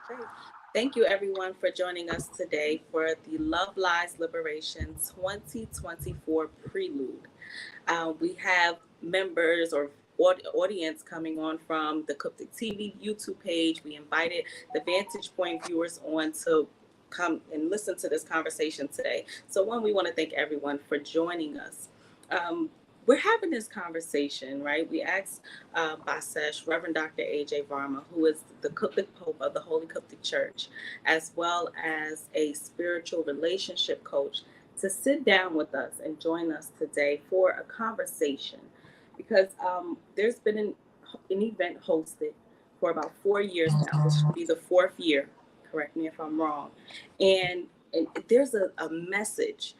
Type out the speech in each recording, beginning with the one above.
Great. Thank you, everyone, for joining us today for the Love Lies Liberation 2024 Prelude. We have members or audience coming on from the Cryptic TV YouTube page. We invited the Vantage Point viewers on to come and listen to this conversation today. So, one, we want to thank everyone for joining us. Um, we're having this conversation, right? We asked Basesh, Reverend Dr. A.J. Varma, who is the Coptic Pope of the Holy Coptic Church, as well as a spiritual relationship coach, to sit down with us and join us today for a conversation. Because there's been an event hosted for about 4 years now. This should be the fourth year. Correct me if I'm wrong. And there's a message.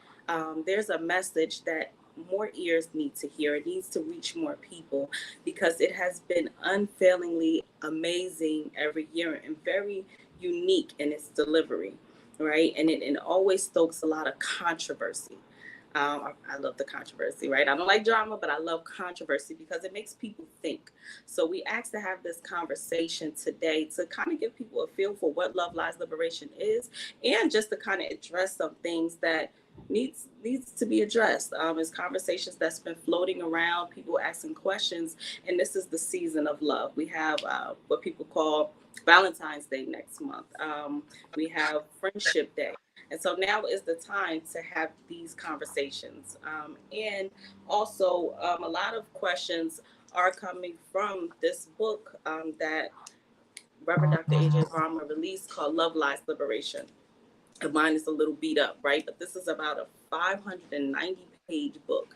There's a message that more ears need to hear. It needs to reach more people because it has been unfailingly amazing every year and very unique in its delivery, right? And it always stokes a lot of controversy. I love the controversy, right? I don't like drama, but I love controversy because it makes people think. So we asked to have this conversation today to kind of give people a feel for what Love Lies Liberation is, and just to kind of address some things that needs to be addressed. It's conversations that's been floating around, people asking questions, and this is the season of love. We have what people call Valentine's Day next month. We have Friendship Day. And so now is the time to have these conversations. And also, a lot of questions are coming from this book that Reverend Dr. A.J. Varma released called Love Lies Liberation. Mine is a little beat up, right? But this is about a 590-page book.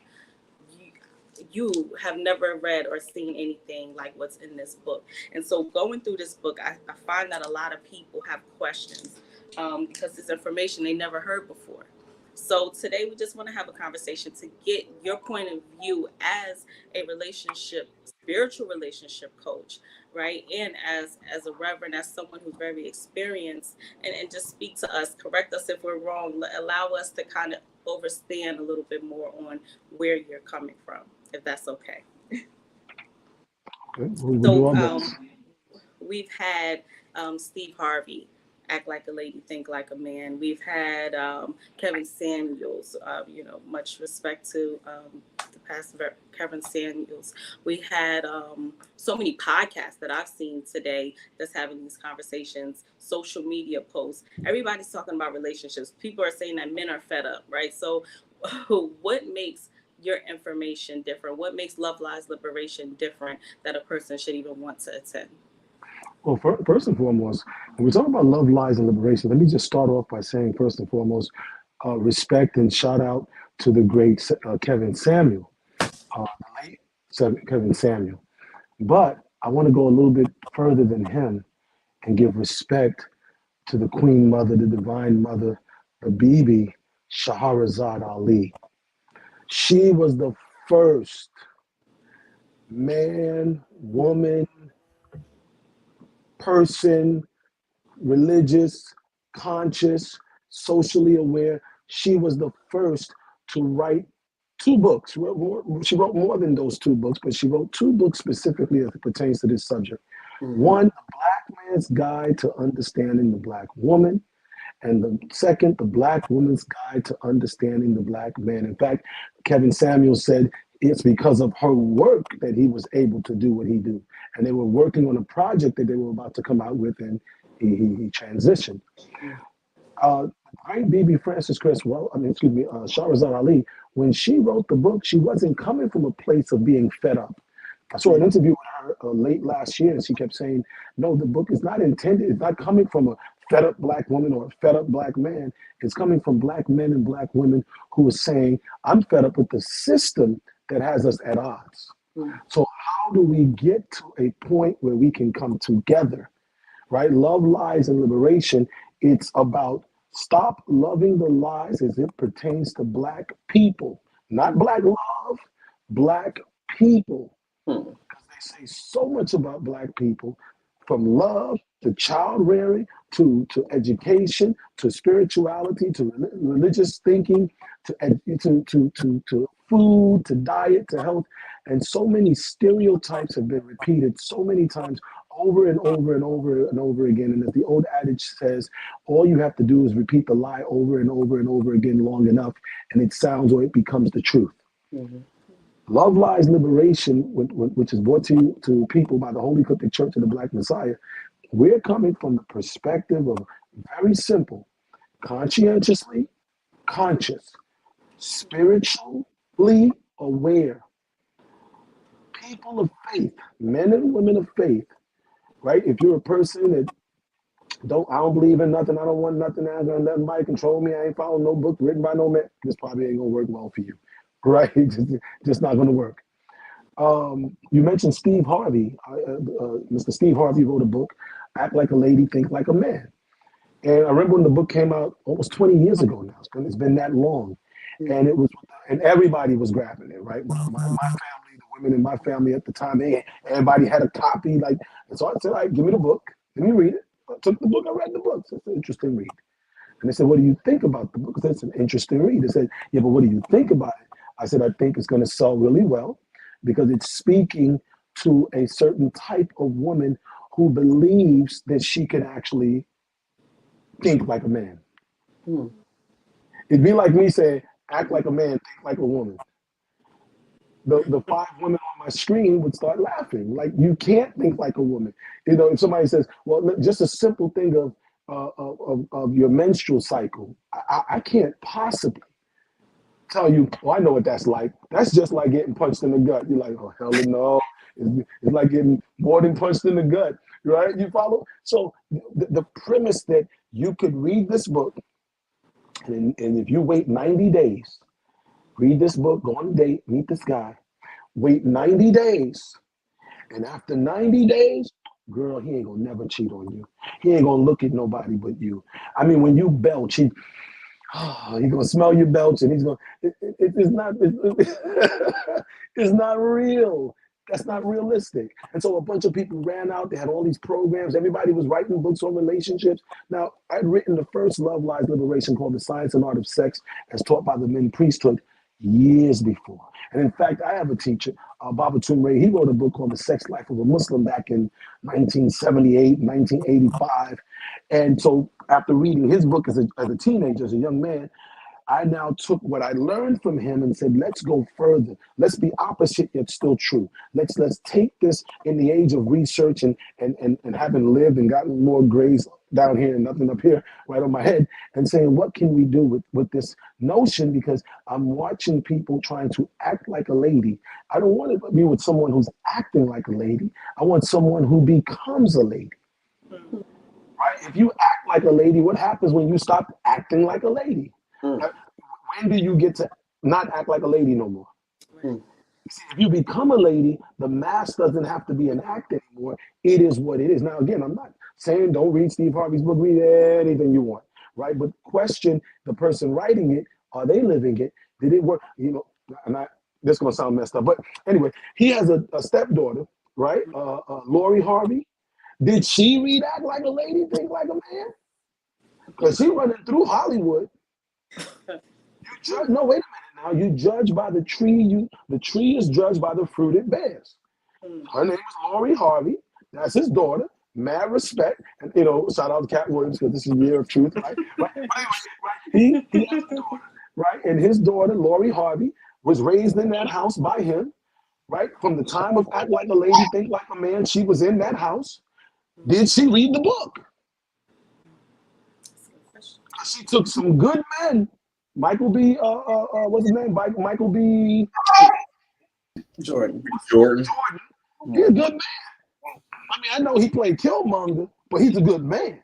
You have never read or seen anything like what's in this book. And so going through this book, I find that a lot of people have questions because it's information they never heard before. So today we just want to have a conversation to get your point of view as a spiritual relationship coach, right? And as a reverend, as someone who's very experienced, and just speak to us, correct us if we're wrong, allow us to kind of overstand a little bit more on where you're coming from, if that's okay. Okay, we will do So our best. we've had Steve Harvey, Act Like a Lady, Think Like a Man. We've had Kevin Samuels, much respect to the pastor Kevin Samuels. We had so many podcasts that I've seen today that's having these conversations, social media posts. Everybody's talking about relationships. People are saying that men are fed up, right? So what makes your information different? What makes Love Lies Liberation different that a person should even want to attend? Well, first and foremost, when we talk about love, lies, and liberation, let me just start off by saying, first and foremost, respect and shout out to the great Kevin Samuel, the late Kevin Samuel. But I want to go a little bit further than him and give respect to the Queen Mother, the Divine Mother, the Bibi Shahrazad Ali. She was the first man, woman, person, religious, conscious, socially aware. She was the first to write two books. She wrote more than those two books, but she wrote two books specifically as it pertains to this subject. Mm-hmm. One, The Black Man's Guide to Understanding the Black Woman, and the second, The Black Woman's Guide to Understanding the Black Man. In fact, Kevin Samuel said it's because of her work that he was able to do what he do. And they were working on a project that they were about to come out with, and he transitioned. Uh, great Bibi Francis Cresswell, Shahrazad Ali, when she wrote the book, she wasn't coming from a place of being fed up. I saw an interview with her late last year, and she kept saying, no, the book is not intended, it's not coming from a fed up Black woman or a fed up Black man. It's coming from Black men and Black women who are saying, I'm fed up with the system that has us at odds. So how do we get to a point where we can come together, right? Love, lies, and liberation. It's about stop loving the lies as it pertains to Black people, not Black love, Black people. Hmm. They say so much about Black people, from love to child rearing to education to spirituality to religious thinking to food to diet to health. And so many stereotypes have been repeated so many times over and over and over and over again. And as the old adage says, all you have to do is repeat the lie over and over and over again long enough, and it sounds or it becomes the truth. Mhm. Love Lies Liberation, which is brought to people by the Holy Coptic Church of the Black Messiah, we're coming from the perspective of very simple, conscientiously conscious, spiritually aware people of faith, men and women of faith, right? If you're a person that I don't believe in nothing, I don't want nothing, I don't let nobody control me, I ain't following no book written by no man, this probably ain't gonna work well for you, right? Just not gonna work. You mentioned Steve Harvey. Mr. Steve Harvey wrote a book, Act Like a Lady, Think Like a Man. And I remember when the book came out almost 20 years ago now. It's been that long. And it was, and everybody was grabbing it, right? My family, the women in my family at the time, everybody had a copy. Like, and so I said, all right, give me the book. Let me read it. I took the book, I read the book. So it's an interesting read. And they said, what do you think about the book? I said, it's an interesting read. They said, yeah, but what do you think about it? I said, I think it's going to sell really well because it's speaking to a certain type of woman who believes that she can actually think like a man. Hmm. It'd be like me saying, act like a man, think like a woman. The five women on my screen would start laughing. Like, you can't think like a woman. If somebody says, well, just a simple thing of your menstrual cycle, I can't possibly tell you, oh, I know what that's like. That's just like getting punched in the gut. You're like, oh, hell no. It's like getting more than punched in the gut, right? You follow? So the premise that you could read this book, and if you wait 90 days, read this book, go on a date, meet this guy, wait 90 days, and after 90 days, girl, he ain't gonna never cheat on you. He ain't gonna look at nobody but you. I mean, when you belch, he's gonna smell your belch, and he's gonna. It's not. It's not real. That's not realistic. And so a bunch of people ran out. They had all these programs. Everybody was writing books on relationships. Now, I'd written the first Love Lies Liberation called The Science and Art of Sex, as taught by the men priesthood years before. And in fact, I have a teacher, Baba Tumre. He wrote a book called The Sex Life of a Muslim back in 1978, 1985. And so after reading his book as a teenager, as a young man, I now took what I learned from him and said, let's go further. Let's be opposite yet still true. Let's take this in the age of research and having lived and gotten more grace down here and nothing up here right on my head, and saying, what can we do with this notion? Because I'm watching people trying to act like a lady. I don't want to be with someone who's acting like a lady. I want someone who becomes a lady. Right? If you act like a lady, what happens when you stop acting like a lady? Hmm. When do you get to not act like a lady no more? Hmm. See, if you become a lady, the mask doesn't have to be an act anymore. It is what it is. Now, again, I'm not saying don't read Steve Harvey's book, read anything you want, right? But question the person writing it, are they living it? Did it work? This is going to sound messed up. But anyway, he has a stepdaughter, right? Lori Harvey. Did she read Act Like a Lady, Think Like a Man? Because she running through Hollywood. No, wait a minute now. You judge by the tree. The tree is judged by the fruit it bears. Her name is Lori Harvey. That's his daughter. Mad respect. And shout out to Cat Williams because this is Year of Truth, right? Right. But anyway, right. He has a daughter, right? And his daughter, Lori Harvey, was raised in that house by him, right? From the time of Act Like a Lady, Think Like a Man, she was in that house. Did she read the book? She took some good men. Michael B. What's his name? Michael B. Jordan. Jordan. He's a good man. I mean, I know he played Killmonger, but he's a good man.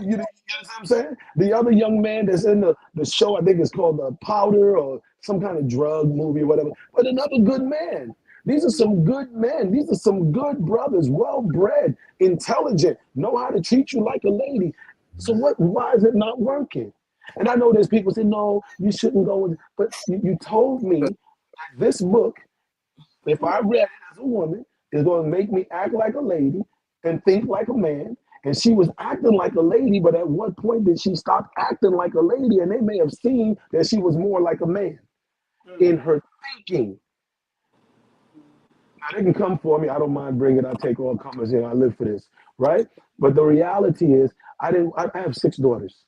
You know what I'm saying? The other young man that's in the show, I think it's called Powder or some kind of drug movie or whatever, but another good man. These are some good men. These are some good brothers, well-bred, intelligent, know how to treat you like a lady. So why is it not working? And I know there's people say, no, you shouldn't go with, but you told me that this book, if I read it as a woman, is going to make me act like a lady and think like a man. And she was acting like a lady, but at what point did she stop acting like a lady? And they may have seen that she was more like a man in her thinking. Now they can come for me. I don't mind bringing it. I take all comers. I live for this, right? But the reality is, I didn't. I have 6 daughters.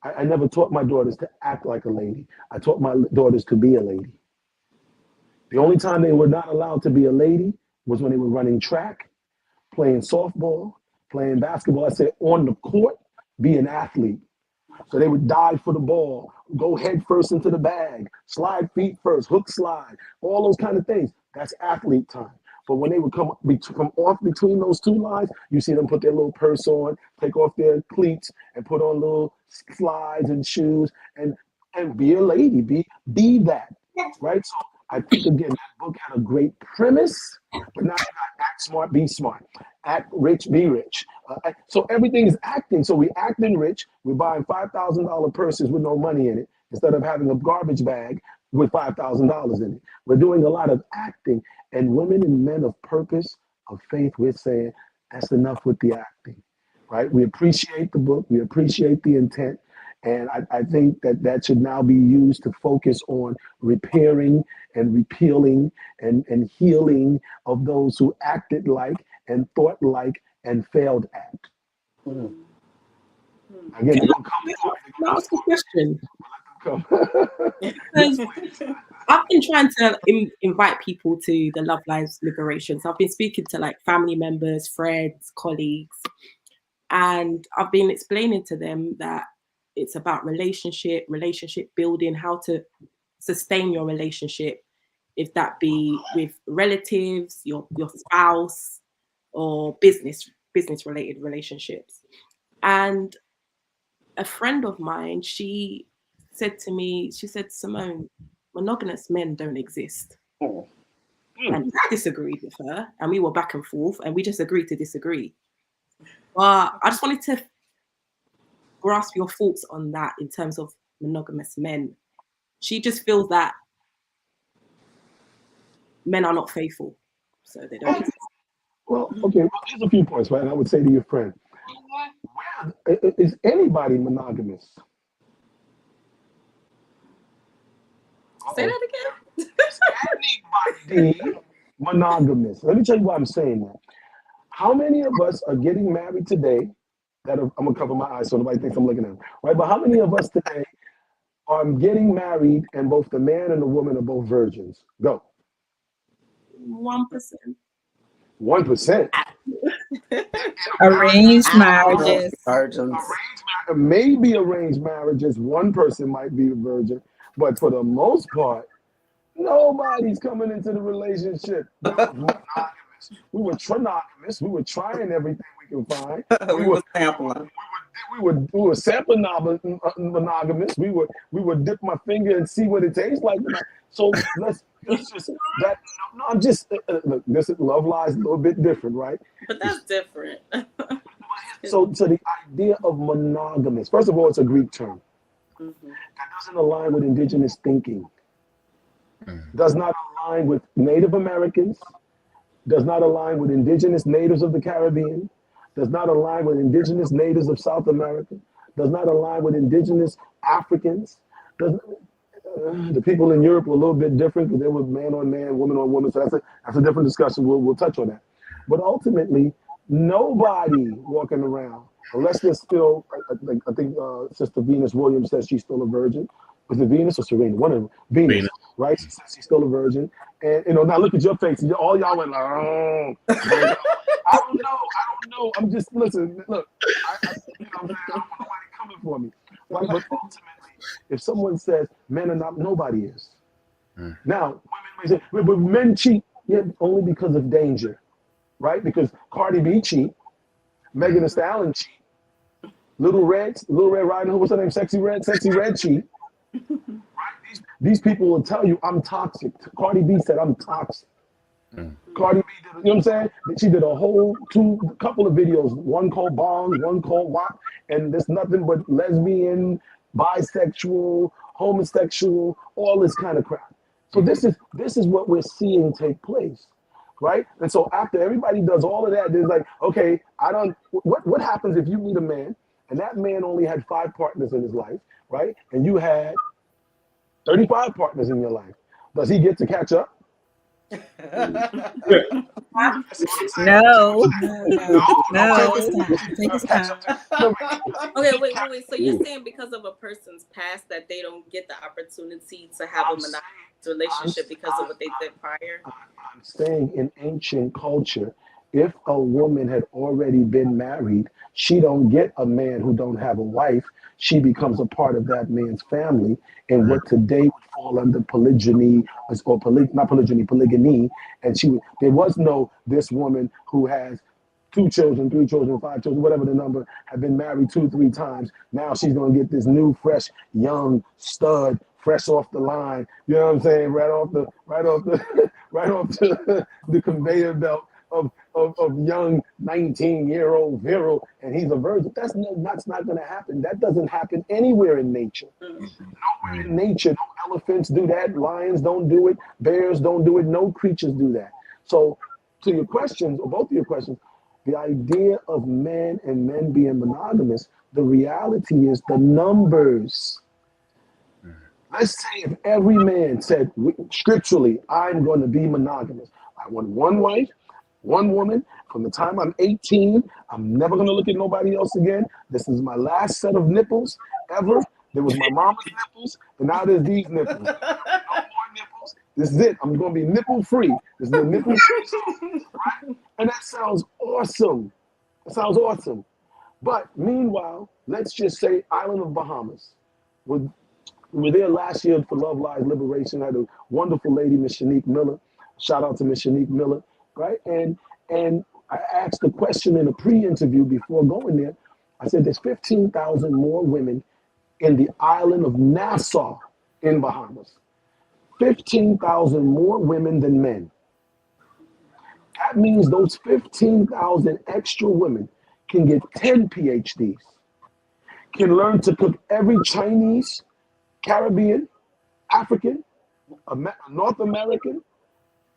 I never taught my daughters to act like a lady. I taught my daughters to be a lady. The only time they were not allowed to be a lady was when they were running track, playing softball, playing basketball. I said on the court, be an athlete. So they would dive for the ball, go head first into the bag, slide feet first, hook slide, all those kind of things. That's athlete time. But when they would come off between those two lines, you see them put their little purse on, take off their cleats, and put on little slides and shoes, and be a lady, be that, right? So I think again that book had a great premise, but now you got act smart, be smart, act rich, be rich. So everything is acting. So we acting rich. We're buying $5,000 purses with no money in it instead of having a garbage bag with $5,000 in it. We're doing a lot of acting, and women and men of purpose, of faith, we're saying that's enough with the acting, right? We appreciate the book. We appreciate the intent. And I think that should now be used to focus on repairing and repealing and healing of those who acted like and thought like and failed at. Mm. Again, Can they're gonna come for I ask a question? me. They're gonna come. Yes, Because please. I've been trying to invite people to the Love Lives Liberation. So I've been speaking to like family members, friends, colleagues, and I've been explaining to them that it's about relationship building, how to sustain your relationship, if that be with relatives, your spouse, or business related relationships. And a friend of mine, she said to me, she said, Simone, monogamous men don't exist. Oh. And I disagreed with her, and we were back and forth, and we just agreed to disagree. But I just wanted to grasp your thoughts on that in terms of monogamous men. She just feels that men are not faithful, so they don't exist. Well, okay. Well, here's a few points, right? And I would say to your friend, is anybody monogamous? Say Uh-oh. that again. Is anybody monogamous? Let me tell you why I'm saying that. How many of us are getting married today? I'm gonna cover my eyes so nobody thinks I'm looking at them, right? But how many of us today are getting married and both the man and the woman are both virgins? Go. 1%. 1%. Arranged No, marriages. virgins. Maybe arranged marriages, one person might be a virgin, but for the most part, nobody's coming into the relationship that was monogamous. We were trinogamous. We were trying everything we can find. We were sampling. We were sampling monogamous. We would dip my finger and see what it tastes like. So let's just that. No, I'm just look. This is love lies a little bit different, right? But that's different. So the idea of monogamous. First of all, it's a Greek term Mhm. that doesn't align with indigenous thinking. Does not align with Native Americans. Does not align with indigenous natives of the Caribbean. Does not align with indigenous natives of South America. Does not align with indigenous Africans. The people in Europe were a little bit different because they were man on man, woman on woman. So that's a different discussion. We'll touch on that. But ultimately, nobody walking around, unless they're still, I think Sister Venus Williams says she's still a virgin. Was it Venus or Serena? One of them. Venus, right? She says she's still a virgin. And now look at your face. All y'all went like, oh. I don't know. I'm just listen. Look, I don't want nobody coming for me. Right? But ultimately, if someone says men are not, nobody is. Now, women may say, but men cheat, yeah, only because of danger, right? Because Cardi B cheat, Megan Thee Stallion cheat, Little Red Riding Hood, what's her name? Sexy Red cheat. Right? These people will tell you I'm toxic. Cardi B said I'm toxic. Cardi B did, you know what I'm saying? She did a couple of videos, one called Bong, one called WAP, and there's nothing but lesbian, bisexual, homosexual, all this kind of crap. So this is what we're seeing take place, right? And so after everybody does all of that, there's like, okay, what happens if you meet a man and that man only had 5 partners in his life, right? And you had 35 partners in your life. Does he get to catch up? No, No. no. Take his time. Okay, wait. So you're saying because of a person's past that they don't get the opportunity to have a monogamous relationship because of what they did prior? I'm saying in ancient culture, if a woman had already been married, she don't get a man who don't have a wife. She becomes a part of that man's family, and what today would fall under polygyny or not polygyny, polygamy. And there was no this woman who has 2 children, 3 children, 5 children, whatever the number, have been married 2, 3 times. Now she's gonna get this new, fresh, young stud, fresh off the line. You know what I'm saying? Right off the, right off the conveyor belt of young 19-year-old Viral, and he's a virgin. That's not gonna happen. That doesn't happen anywhere in nature. Nowhere in nature, no elephants do that. Lions don't do it. Bears don't do it. No creatures do that. So, to your questions, or both of your questions, the idea of men and men being monogamous, the reality is the numbers. Let's say if every man said scripturally, I'm going to be monogamous. I want one wife, one woman. From the time I'm 18, I'm never going to look at nobody else again. This is my last set of nipples ever. There was my mama's nipples, and now there's these nipples. No more nipples. This is it. I'm going to be nipple free. This is the nipple free, right? And that sounds awesome. It sounds awesome. But meanwhile, let's just say Island of Bahamas. We were there last year for Love Lies Liberation. I had a wonderful lady, Miss Shanique Miller. Shout out to Miss Shanique Miller, right? And I asked a question in a pre-interview before going there. I said, there's 15,000 more women in the island of Nassau in Bahamas. 15,000 more women than men. That means those 15,000 extra women can get 10 PhDs, can learn to cook every Chinese, Caribbean, African, North American,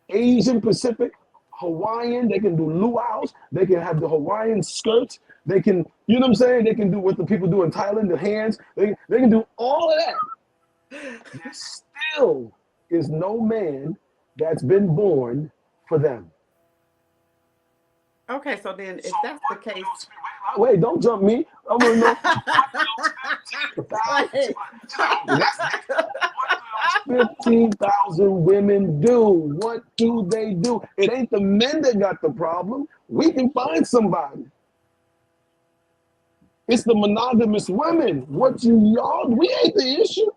Asian Pacific, Hawaiian. They can do luau's. They can have the Hawaiian skirts. They can, you know what I'm saying? They can do what the people do in Thailand, the hands. They can do all of that. There still is no man that's been born for them. Okay, so then if that's the case, Wait, don't jump me. I want to know 15,000 women do. What do they do? It ain't the men that got the problem. We can find somebody. It's the monogamous women. What y'all, we ain't the issue.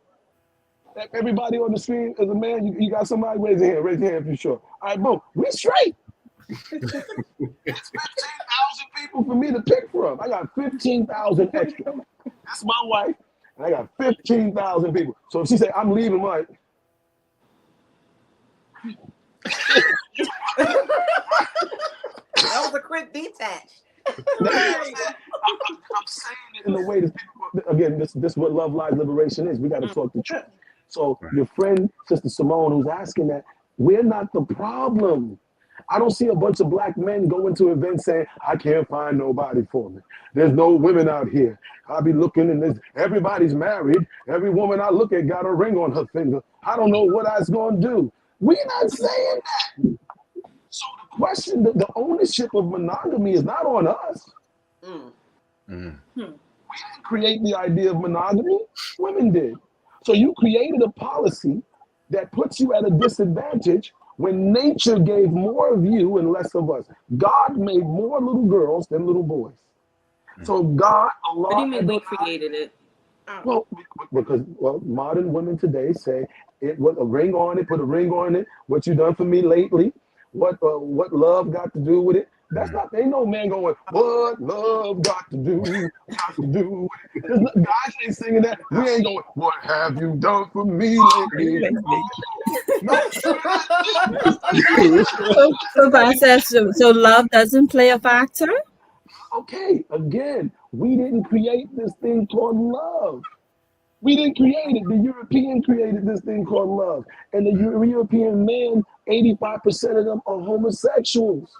Everybody on the screen is a man. You got somebody? Raise your hand. Raise your hand if you're sure. All right, boom. We straight. It's 15,000 people for me to pick from. I got 15,000 extra. That's my wife, and I got 15,000 people. So if she say I'm leaving, Mike. that was a quick detach. I'm saying it in a way that people, again, this is what Love Lies Liberation is. We got to talk the truth. So your friend, Sister Simone, who's asking that, we're not the problem. I don't see a bunch of black men going to events saying, I can't find nobody for me. There's no women out here. I'll be looking and everybody's married. Every woman I look at got a ring on her finger. I don't know what I was going to do. We're not saying that. So the question, the ownership of monogamy is not on us. We didn't create the idea of monogamy. Women did. So you created a policy that puts you at a disadvantage when nature gave more of you and less of us. God made more little girls than little boys. So God, Allah. What do you mean we created it? Well, because modern women today say it with a ring on it, put a ring on it. What you done for me lately? What love got to do with it? That's not. Ain't no man going. What love got to do? Guys ain't singing that. We ain't going. What have you done for me lately? So Bob says, so love doesn't play a factor? Okay, again, we didn't create this thing called love. We didn't create it. The European created this thing called love. And the European men, 85% of them are homosexuals.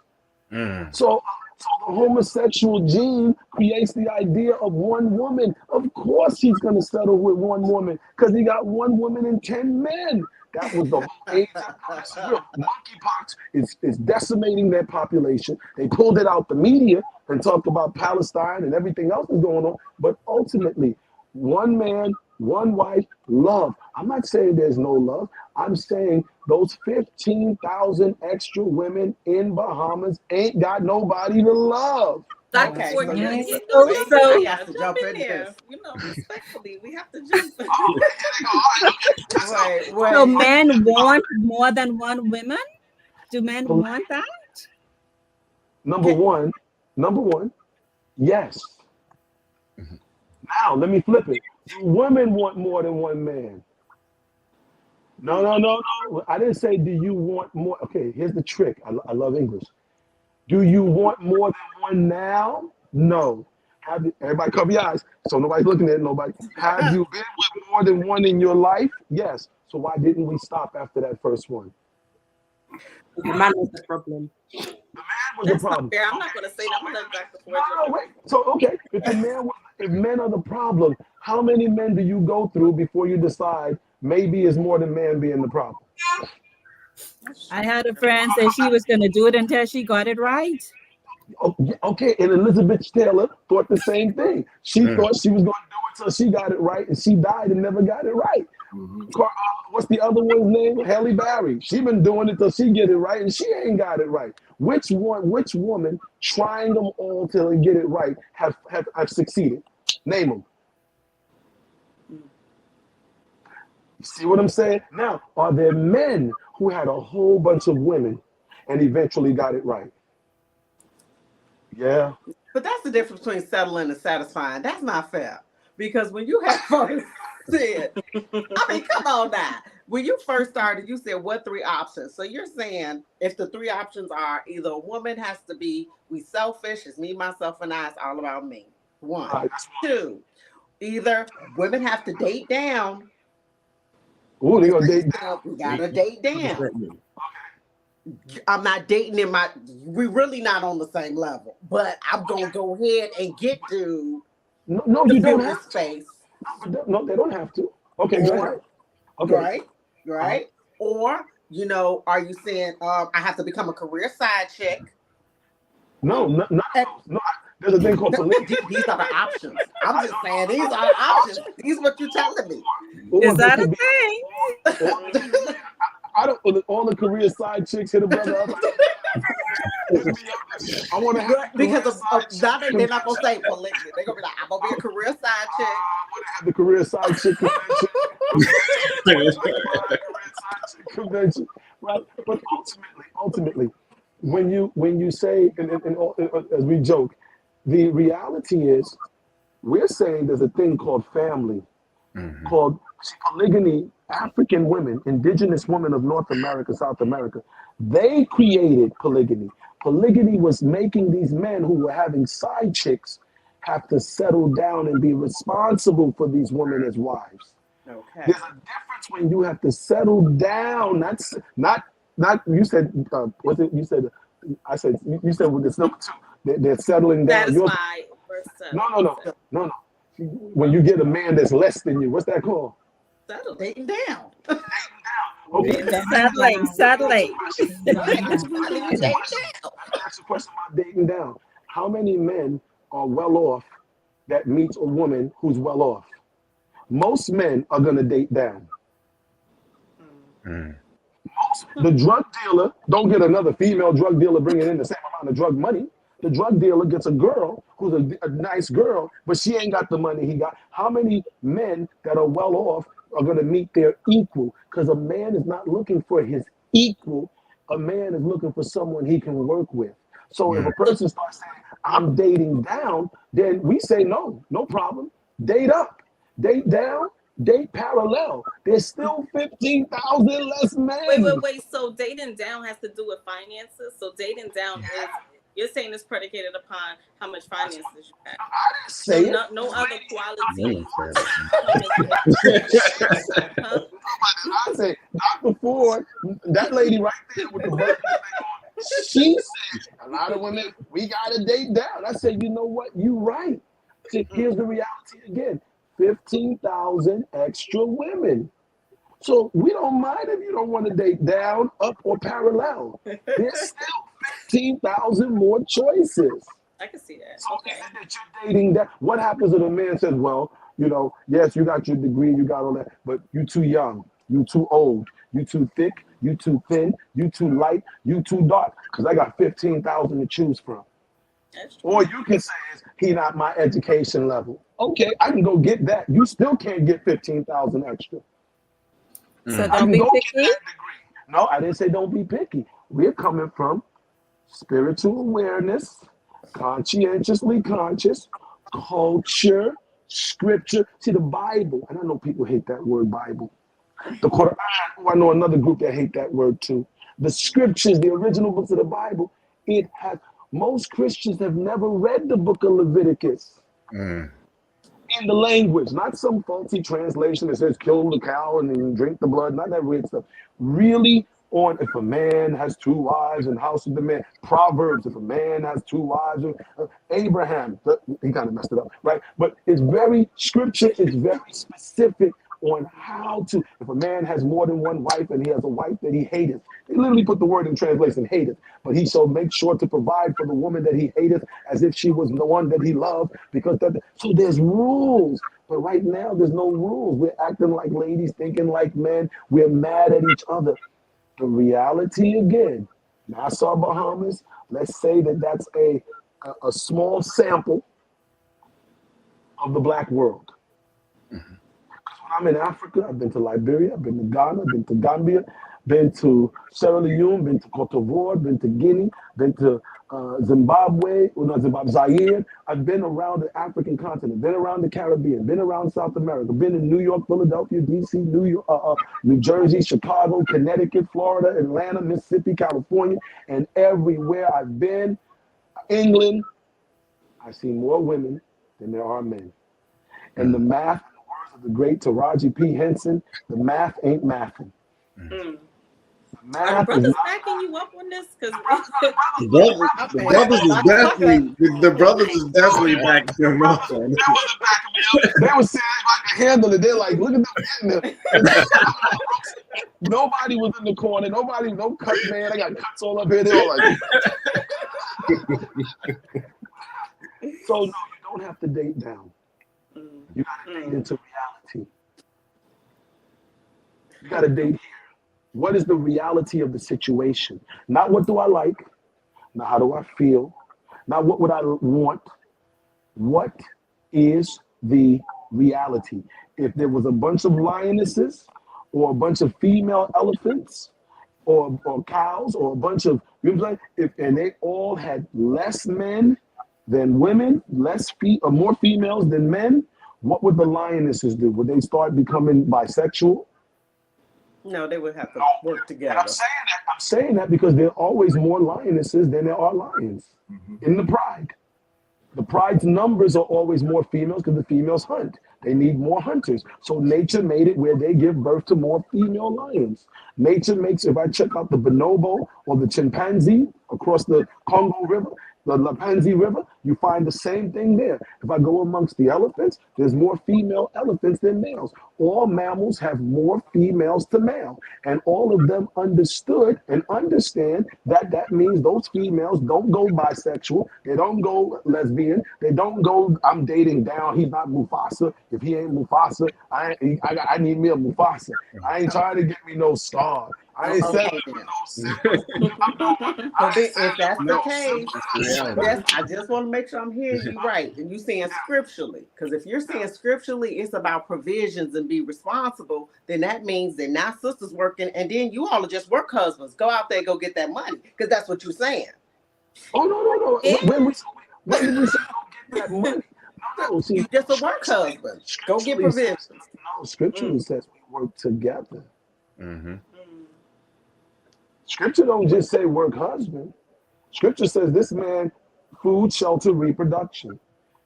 So the homosexual gene creates the idea of one woman. Of course he's going to settle with one woman because he got one woman and 10 men. That was the whole AIDS. This is real. Monkeypox is decimating their population. They pulled it out the media and talked about Palestine and everything else that's going on. But ultimately, one man, one wife, love. I'm not saying there's no love. I'm saying those 15,000 extra women in Bahamas ain't got nobody to love. Dr. Okay, Ford, so you, you, you know, So, wait, jump I in so, got there. to Jump jump in into there. this. You know, respectfully, we have to jump. Oh, here they go. All right, okay. Wait, so wait. men want more than one woman? Do men So, want that? number Can, one, number one, yes. Now let me flip it. Do women want more than one man? No, no, no, no. I didn't say do you want more. Okay, here's the trick. I love English. Do you want more than one now? No. Everybody cover your eyes so nobody's looking at nobody. Have you been with more than one in your life? Yes. So why didn't we stop after that first one? The man was the problem. The man was the That's not problem. fair. I'm not Okay. going to say So that. I'm going wait to a let minute. Dr. No, Ford jump no, in. wait. So okay, if men are the problem, how many men do you go through before you decide maybe it's more than man being the problem? That's I true. had a friend say she was going to do it until she got it right. Oh, yeah, okay, and Elizabeth Taylor thought the same thing. She Mm. thought she was going to do it till she got it right, and she died and never got it right. Mhm. What's the other one's name? Halle Berry. She been doing it till she get it right, and she ain't got it right. Which one? Which woman trying them all till they get it right have succeeded? Name them. You see what I'm saying? Now, are there men who had a whole bunch of women and eventually got it right? Yeah. but that's the difference between settling and satisfying. That's not fair. Because when you have first said, I mean, come on now. When you first started, you said what three options? So you're saying if the three options are either a woman has to be we selfish, it's me, myself, and I, it's all about me. One. All right. Two, either women have to date down. Ooh, they Just gonna like you date said, down. we See, gotta date down. resentment. I'm not dating in my we really not on the same level. But I'm gonna go ahead and get to No, no, the you don't feminine have to. space. No, they don't have to. Okay, go ahead. Or Okay. right, Uh-huh. right. Or, are you saying I have to become a career side chick? No, none of And those. No, there's a thing called polygamy. these are the options. I'm just saying these are the options. These are what you're telling me. Or Is they that a could be, thing? or they could be. I don't. All the career side chicks hit a brother up. Hit me up. I want to have Right, the career because side now chick they're not gonna convention. say polygamy. They're gonna be like, I'm gonna be a career side chick. I want to have the career side chick convention. We're talking about a career side chick convention, right? But ultimately, when you say, as we joke, the reality is we're saying there's a thing called family, Mhm. called polygamy. African women, indigenous women of North America, South America, they created polygamy. Polygamy was making these men who were having side chicks have to settle down and be responsible for these women as wives. Okay. There's a difference when you have to settle down. Not. You said what's it? You said I said you said with this number two. They're settling down. Yours. Satisfied versus No, settled. no, no, no, no. When you get a man that's less than you, what's that called? Settling. Dating down. Okay. Dating Settling, down. settling. Right. I mean, you dating down. Let me ask you a question about dating down. How many men are well off that meets a woman who's well off? Most men are gonna date down. Mm. The drug dealer don't get another female drug dealer bringing in the same amount of drug money. The drug dealer gets a girl who's a nice girl, but she ain't got the money he got. How many men that are well off are going to meet their equal? Because a man is not looking for his equal. A man is looking for someone he can work with. So if Mm. a person starts saying, I'm dating down, then we say, no, no problem. Date up, date down, date parallel. There's still 15,000 less Wait, wait, men. wait. So dating down has to do with finances. So dating down is you're saying it's predicated upon how much finances you have. I didn't So say it. no, no other Women qualities said come into huh? I said, Dr. Ford, that lady right there with the birthday thing on, she said, a lot of women, we got to date down. I said, you know what? You right. See, here's the reality again 15,000 extra women. So we don't mind if you don't want to date down, up, or parallel. There's still 15,000 more choices. I can see that. So is Okay. it that you're dating that? What happens if a man says, well, yes, you got your degree, you got all that, but you too young, you too old, you too thick, you too thin, you too light, you too dark, because I got 15,000 to choose from. That's Or true. you can say, he not my education level. Okay, I can go get that. You still can't get 15,000 extra. So I don't can be go get picky. that degree. No, I didn't say don't be picky. We're coming from spiritual awareness, conscientiously conscious, culture, scripture. See, the Bible, and I know people hate that word Bible. The Quran, oh, I know another group that hate that word too. The scriptures, the original books of the Bible, it has, most Christians have never read the book of Leviticus Mm. in the language, not some faulty translation that says kill the cow and then drink the blood, not that weird stuff. Really, on if a man has two wives in the house of the man, Proverbs, if a man has two wives, Abraham, he kind of messed it up, right? But it's very, scripture is very specific on how to, if a man has more than one wife and he has a wife that he hateth, they literally put the word in translation, hateth, but he shall make sure to provide for the woman that he hateth as if she was the one that he loved, because that, so there's rules. But right now, there's no rules. We're acting like ladies, thinking like men. We're mad at each other. The reality again, Nassau, Bahamas, let's say that that's a small sample of the black world. When I'm in Africa, I've been to Liberia, I've been to Ghana, been to Gambia, been to Sierra Leone, been to Cote d'Ivoire, been to Guinea, been to Zimbabwe, or not Zimbabwe, Zaire. I've been around the African continent, been around the Caribbean, been around South America, been in New York, Philadelphia, DC, New Jersey, Chicago, Connecticut, Florida, Atlanta, Mississippi, California, and everywhere I've been, England, I've seen more women than there are men. And the math, in the words of the great Taraji P. Henson, the math ain't mathing. Mm. The Are the math is brothers not. backing you up on this? Because The brothers is definitely the brothers is definitely backing him up on That wasn't backing me up. They were saying if I could handle it. They're like, look at them getting there. Nobody was in the corner. Nobody, no cut man. I got cuts all up here. They all like. So no, you don't have to date down. You got to date into reality. You got to date here. What is the reality of the situation? Not what do I like, not how do I feel, not what would I want. What is the reality? If there was a bunch of lionesses or a bunch of female elephants or cows or a bunch of, you know what I'm saying? And they all had less men than women, or more females than men, what would the lionesses do? Would they start becoming bisexual? No, they would have to work And I'm together. saying that. I'm saying that because there are always more lionesses than there are lions in the pride. The pride's numbers are always more females because the females hunt. They need more hunters. So nature made it where they give birth to more female lions. Nature makes, if I check out the bonobo or the chimpanzee across the Congo River, the Lapanzi River, you find the same thing there. If I go amongst the elephants, there's more female elephants than males. All mammals have more females to male. And all of them understood and understand that that means those females don't go bisexual. They don't go lesbian. They don't go, I'm dating down. He's not Mufasa. If he ain't Mufasa, I need me a Mufasa. I ain't trying to get me no star. I ain't Okay, settling for then. no Simmons. So then, if that's the case, reality. I just want to make sure I'm hearing you right. And you saying scripturally, because if you're saying scripturally, it's about provisions and be responsible. Then that means that now sisters working, and then you all are just work husbands. Go out there, go get that money, because that's what you're saying. Oh no. yeah. When did we say don't get that money? No. See, You just a work husband. Go get scripturally says provisions. no. Scripturally says we work together. Mm-hmm. Scripture don't just say work husband. Scripture says this man food, shelter, reproduction.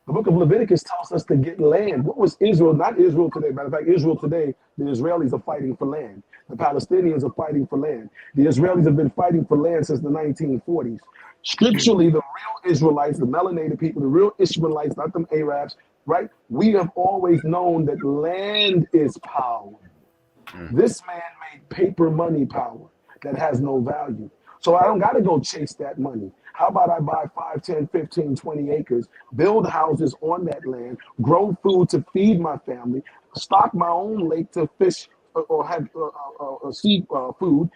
The book of Leviticus tells us to get land. What was Israel? Not Israel today. Matter of fact, Israel today, the Israelis are fighting for land. The Palestinians are fighting for land. The Israelis have been fighting for land since the 1940s. Scripturally, the real Israelites, the melanated people, the real Ishmaelites, not them Arabs, right? We have always known that land is power. This man made paper money power that has no value. So I don't got to go chase that money. How about I buy 5, 10, 15, 20 acres, build houses on that land, grow food to feed my family, stock my own lake to fish or have sea food,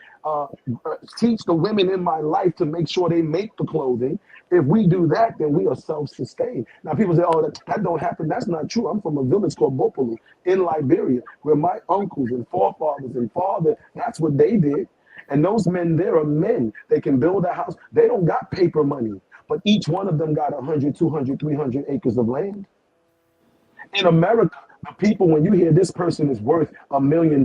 teach the women in my life to make sure they make the clothing. If we do that, then we are self-sustained. Now people say, oh, that don't happen. That's not true. I'm from a village called Bopolu in Liberia, where my uncles and forefathers and father, that's what they did. And those men there are men. They can build a house. They don't got paper money, but each one of them got 100, 200, 300 acres of land. In America, the people, when you hear this person is worth $1 million,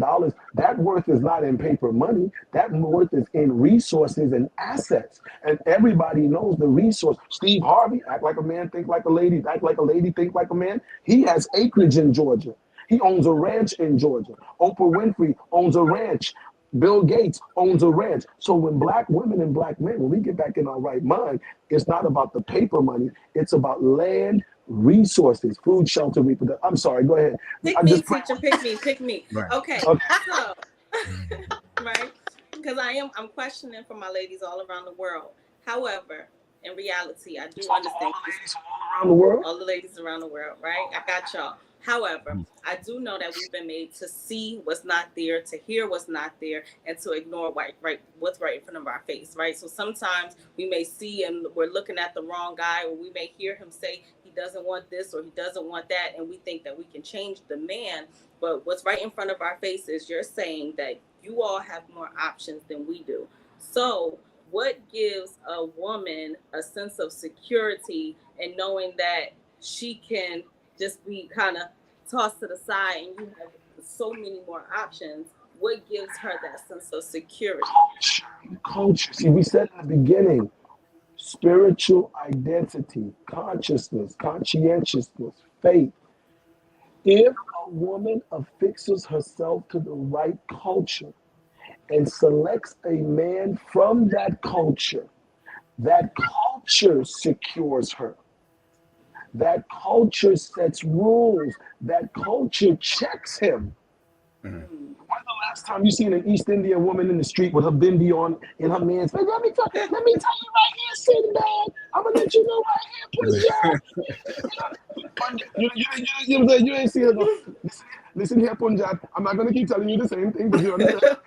that worth is not in paper money. That worth is in resources and assets. And everybody knows the resource. Steve Harvey, act like a man, think like a lady, act like a lady, think like a man. He has acreage in Georgia. He owns a ranch in Georgia. Oprah Winfrey owns a ranch. Bill Gates owns a ranch. So when black women and black men, when we get back in our right mind, it's not about the paper money. It's about land, resources, food, shelter, reproduction. I'm sorry, go ahead. Pick me, teacher, pick me. Right. Okay, Okay. so, right? Because I'm questioning for my ladies all around the world. However, in reality, I do understand Around the world. all the ladies around the world, right? I got y'all. However, I do know that we've been made to see what's not there, to hear what's not there, and to ignore what's right in front of our face, right? So sometimes we may see and we're looking at the wrong guy, or we may hear him say he doesn't want this or he doesn't want that, and we think that we can change the man. But what's right in front of our face is you're saying that you all have more options than we do. So what gives a woman a sense of security and knowing that she can just be kind of tossed to the side and you have so many more options? What gives her that sense of security? Culture. See, we said in the beginning, spiritual identity, consciousness, conscientiousness, faith. If a woman affixes herself to the right culture and selects a man from that culture secures her. That culture sets rules. That culture checks him. When's the last time you seen an East Indian woman in the street with her bindi on in her man's face? Let me tell you right here, Sinbad. I'm gonna let you know right here, Punjab. You know what I'm saying? You ain't see her go, listen here, Punjab. I'm not gonna keep telling you the same thing, but you understand.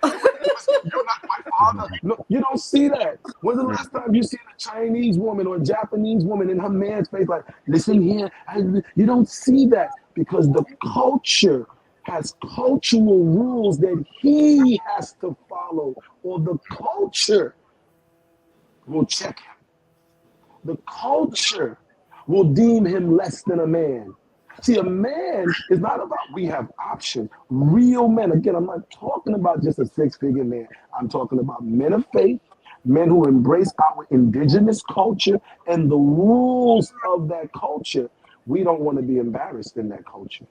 You're not my father. No, you don't see that. When's the last time you seen a Chinese woman or a Japanese woman in her man's face like, listen here? You don't see that because the culture has cultural rules that he has to follow, or the culture will check him. The culture will deem him less than a man. See, a man is not about we have options. Real men, again, I'm not talking about just a six-figure man. I'm talking about men of faith, men who embrace our indigenous culture and the rules of that culture. We don't want to be embarrassed in that culture.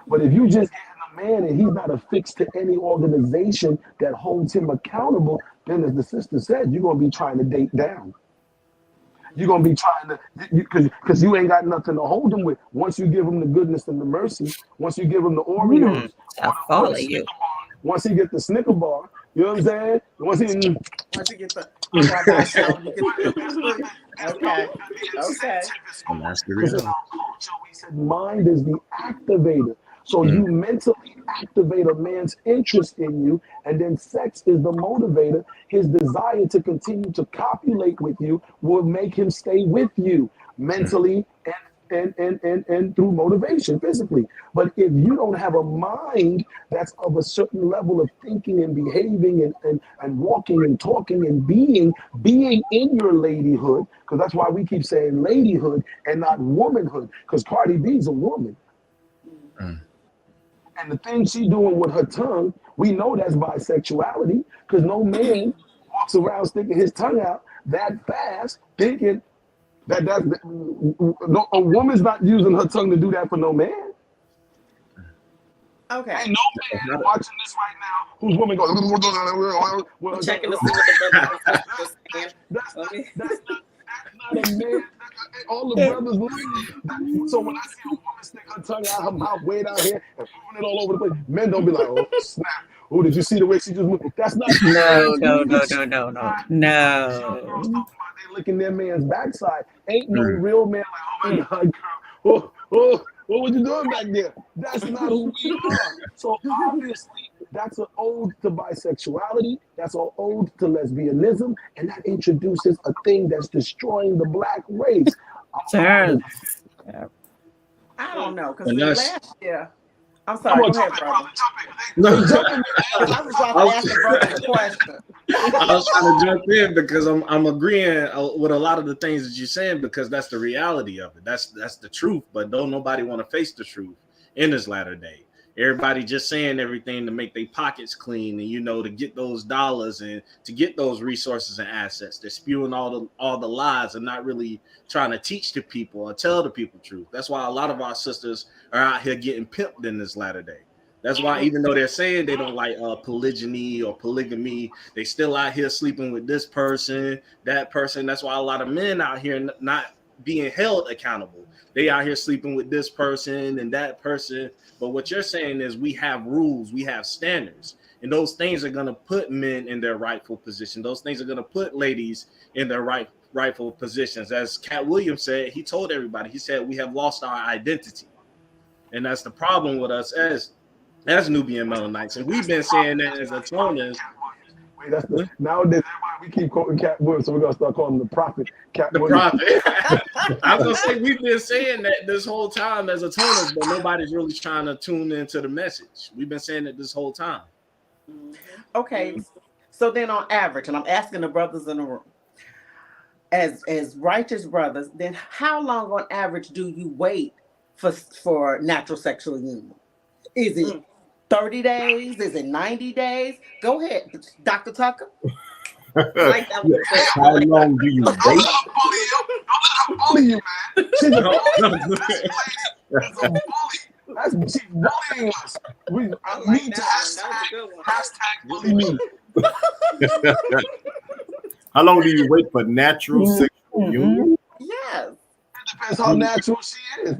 But if you just get a man and he's not affixed to any organization that holds him accountable, then as the sister said, you're going to be trying to date down. You're going to be trying to, because you ain't got nothing to hold him with. Once you give him the goodness and the mercy, once you give him the Oreos, I follow you. once he get the Snicker bar, you know what I'm saying? Once he get the, okay. And that's the real. So we said mind is the activator. So you mentally activate a man's interest in you, and then sex is the motivator. His desire to continue to copulate with you will make him stay with you mentally and through motivation physically. But if you don't have a mind that's of a certain level of thinking and behaving and walking and talking and being in your ladyhood, because that's why we keep saying ladyhood and not womanhood, because Cardi B's a woman. And the thing she doing with her tongue, we know that's bisexuality, because no man walks around sticking his tongue out that fast thinking that a woman's not using her tongue to do that for no man. Okay. Ain't no man watching this right now whose woman goes. I'm checking to see what the brother was saying. That's not a man. All the brothers love that. So when I see a woman stick her tongue out her mouth way down here and throwing it all over the place, men don't be like, oh snap. Oh, did you see the way she just moved? That's not No, no, we no, no, no, no, no. they licking their man's backside. Ain't no Mm. real man like, oh my God, girl. What was you doing back there? That's not who we are. So obviously, that's an ode to bisexuality. That's an ode to lesbianism, and that introduces a thing that's destroying the black race. Sure. I don't know, because And see, that's last year, I'm Come sorry, on, go jump ahead, in, brother. brother. They no. jumping. I was about to ask the brother the question. I was trying to jump in because I'm agreeing with a lot of the things that you're saying because that's the reality of it. That's the truth. But don't nobody want to face the truth in this latter day. Everybody just saying everything to make their pockets clean and to get those dollars and to get those resources and assets. They're spewing all the lies and not really trying to teach the people or tell the people the truth. That's why a lot of our sisters are out here getting pimped in this latter day. That's why even though they're saying they don't like polygyny or polygamy, they still out here sleeping with this person, that person. That's why a lot of men out here not being held accountable. They out here sleeping with this person and that person. But what you're saying is we have rules, we have standards, and those things are going to put men in their rightful position. Those things are going to put ladies in their rightful positions. As Cat Williams said, he told everybody, he said, we have lost our identity. And that's the problem with us as Nubian Melanites. And we've been saying that as atoners. Wait, that's the nowadays everybody we keep quoting Cat Williams, so we're gonna start calling him the prophet. Cat The Williams. prophet. I was gonna say we've been saying that this whole time as atoners, but nobody's really trying to tune into the message. We've been saying it this whole time. Okay, so then on average, and I'm asking the brothers in the room, as righteous brothers, then how long on average do you wait for natural sexual union? Is it 30 days? Is it 90 days? Go ahead, Dr. Tucker. Like that was a How long do you Don't wait? let her bully you. Don't let her bully you, man. She's a bully. That's a bully. She's bullying us. I like need to that one. That was a good one. hashtag bully me. How long do you wait for natural sexual union? Yes. It depends how natural she is.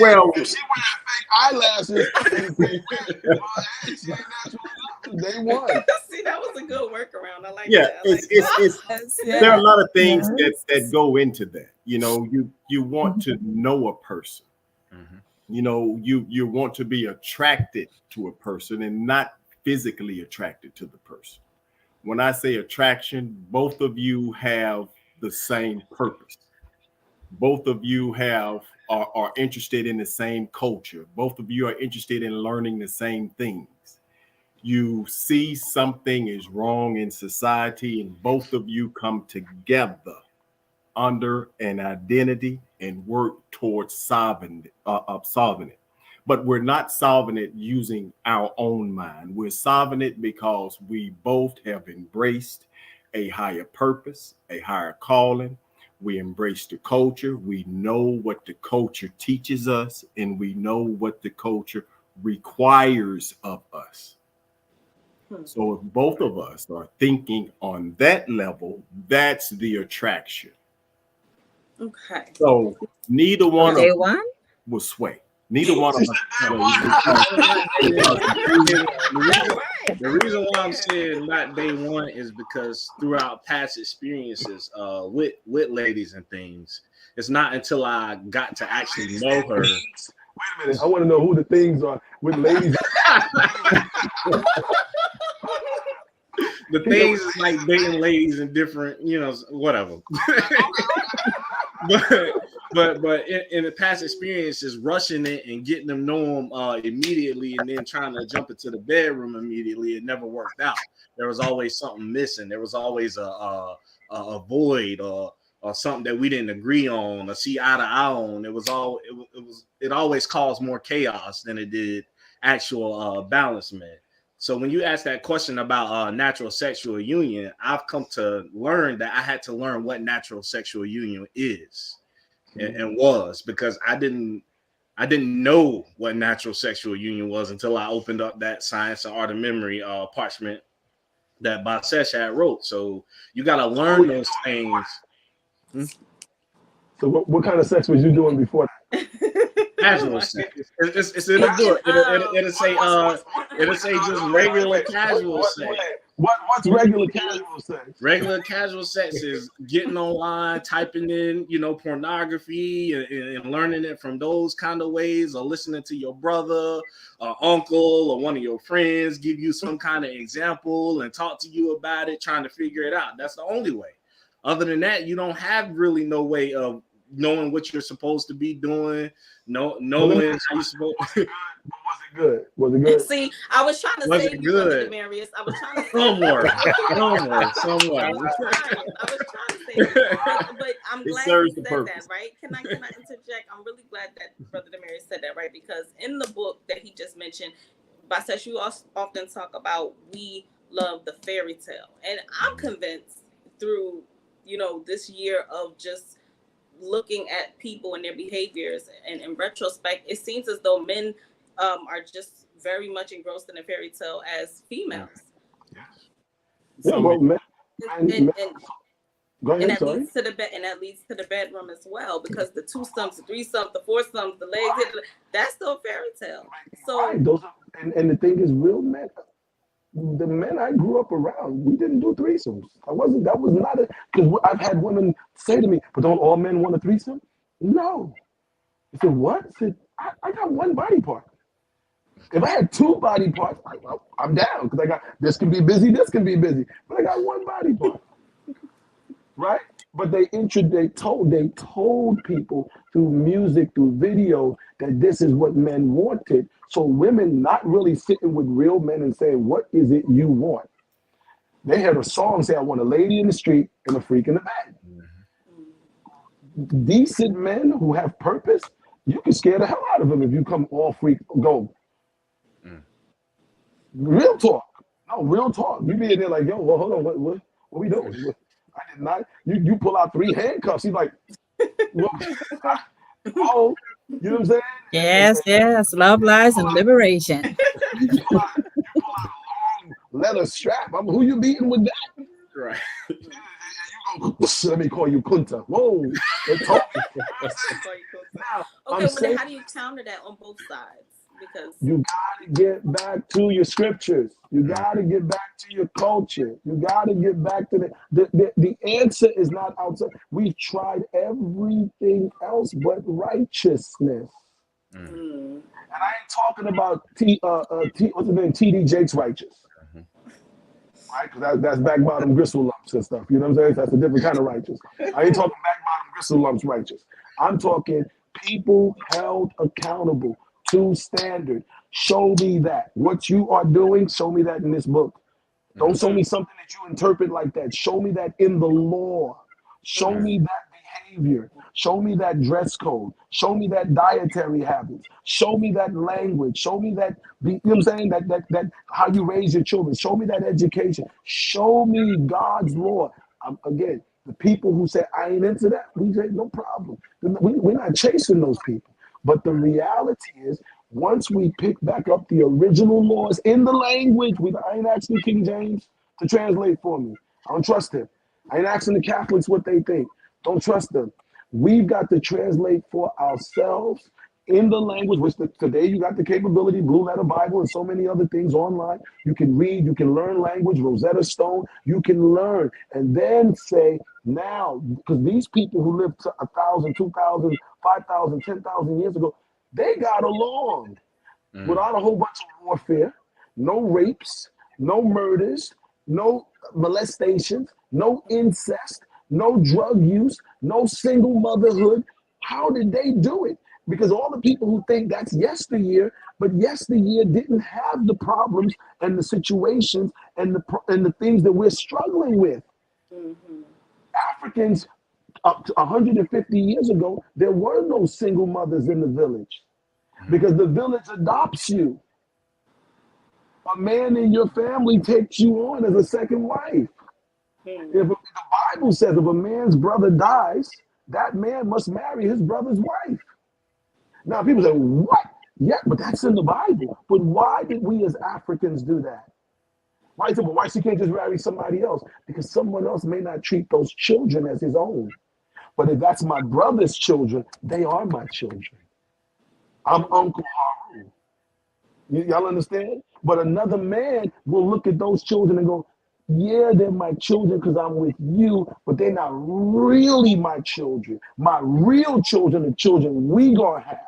Well, if she wears fake eyelashes, she ain't natural. They won. See, that was a good workaround. I like Yeah, that. I like it's Yes, there are a lot of things yes. that go into that. You want to know a person. You want to be attracted to a person and not physically attracted to the person. When I say attraction, both of you have the same purpose. Both of you are interested in the same culture. Both of you are interested in learning the same things. You see something is wrong in society, and both of you come together under an identity and work towards solving it. But we're not solving it using our own mind. We're solving it because we both have embraced a higher purpose, a higher calling. We embrace the culture. We know what the culture teaches us, and we know what the culture requires of us. So if both of us are thinking on that level, that's the attraction. Okay. So neither one of Day us one? will sway. Neither one of us will The reason why I'm saying not day one is because throughout past experiences with ladies and things, it's not until I got to actually know her. Wait a minute. I want to know who the things are with ladies. The things is like dating ladies and different, whatever. but in the past experiences, rushing it and getting them know them immediately, and then trying to jump into the bedroom immediately, it never worked out. There was always something missing. There was always a void or something that we didn't agree on or see eye to eye on. It always caused more chaos than it did actual balancement. So when you ask that question about natural sexual union, I've come to learn that I had to learn what natural sexual union is and was, because I didn't know what natural sexual union was until I opened up that Science and Art of Memory parchment that Basesh had wrote. So you got to learn those things. So what kind of sex was you doing before that? Casual sex. It's in the book. It'll say just regular casual sex. What's regular casual sex? Regular casual sex is getting online, typing in, pornography and learning it from those kind of ways, or listening to your brother or uncle or one of your friends give you some kind of example and talk to you about it, trying to figure it out. That's the only way. Other than that, you don't have really no way of knowing what you're supposed to be doing, knowing how you're supposed. Was it good? Was it good? See, I was trying to save you, Brother Demarius. I was trying to somewhere. I was trying to save you, but I'm glad you said that, right? Can I interject? I'm really glad that Brother Demarius said that, right? Because in the book that he just mentioned, Basesh, you often talk about we love the fairy tale, and I'm convinced through this year of just looking at people and their behaviors, and in retrospect, it seems as though men are just very much engrossed in a fairy tale as females. Yeah, well, and go ahead, that leads to the bed, and that leads to the bedroom as well, because the 2 stumps, the 3 stumps, the 4 stumps, the legs, that's still a fairy tale. So those are, and the thing is, real men, the men I grew up around, we didn't do threesomes. That was not it. Because I've had women say to me, but don't all men want a threesome? No. I said, what? I said, I got one body part. If I had 2 body parts, I'm down, because I got, this can be busy, this can be busy. But I got one body part. Right? But they told people through music, through video, that this is what men wanted. So women not really sitting with real men and saying, what is it you want? They heard a song say, I want a lady in the street and a freak in the bed. Decent men who have purpose, you can scare the hell out of them if you come all freak, go. Real talk. No, real talk. You be in there like, yo, well, hold on, what we doing? I did not. You pull out 3 handcuffs. He's like, oh, you know what I'm saying? Yes. Love, lies, and liberation. You pull out a long leather strap. Who you beating with that? Right. Let me call you Kunta. Whoa. Okay, well then how do you counter that on both sides? Because you gotta get back to your scriptures. You gotta get back to your culture. You gotta get back to the answer is not outside. We've tried everything else but righteousness. And I ain't talking about what's his name? T.D. Jakes righteous. Right? Because that's back bottom gristle lumps and stuff. You know what I'm saying? That's a different kind of righteous. I ain't talking back bottom gristle lumps righteous. I'm talking people held accountable to standard. Show me that. What you are doing, show me that in this book. Don't show me something that you interpret like that. Show me that in the law. Show me that behavior. Show me that dress code. Show me that dietary habits. Show me that language. Show me that, you know what I'm saying, that how you raise your children. Show me that education. Show me God's law. Again, the people who say, I ain't into that, we say, no problem. We're not chasing those people. But the reality is, once we pick back up the original laws in the language, I ain't asking King James to translate for me. I don't trust him. I ain't asking the Catholics what they think. Don't trust them. We've got to translate for ourselves in the language, which today you got the capability, Blue Letter Bible and so many other things online. You can read, you can learn language, Rosetta Stone, you can learn. And then say, now, because these people who lived 1,000, 2,000, 5,000, 10,000 years ago, they got along without a whole bunch of warfare, no rapes, no murders, no molestations, no incest, no drug use, no single motherhood. How did they do it? Because all the people who think that's yesteryear, but yesteryear didn't have the problems and the situations and the things that we're struggling with. Africans, up to 150 years ago, there were no single mothers in the village because the village adopts you. A man in your family takes you on as a second wife. If the Bible says if a man's brother dies, that man must marry his brother's wife. Now people say, what? Yeah, but that's in the Bible. But why did we as Africans do that? Why she can't just marry somebody else? Because someone else may not treat those children as his own. But if that's my brother's children, they are my children. I'm Uncle Haru. Y'all understand? But another man will look at those children and go, yeah, they're my children because I'm with you, but they're not really my children. My real children are children we gonna have.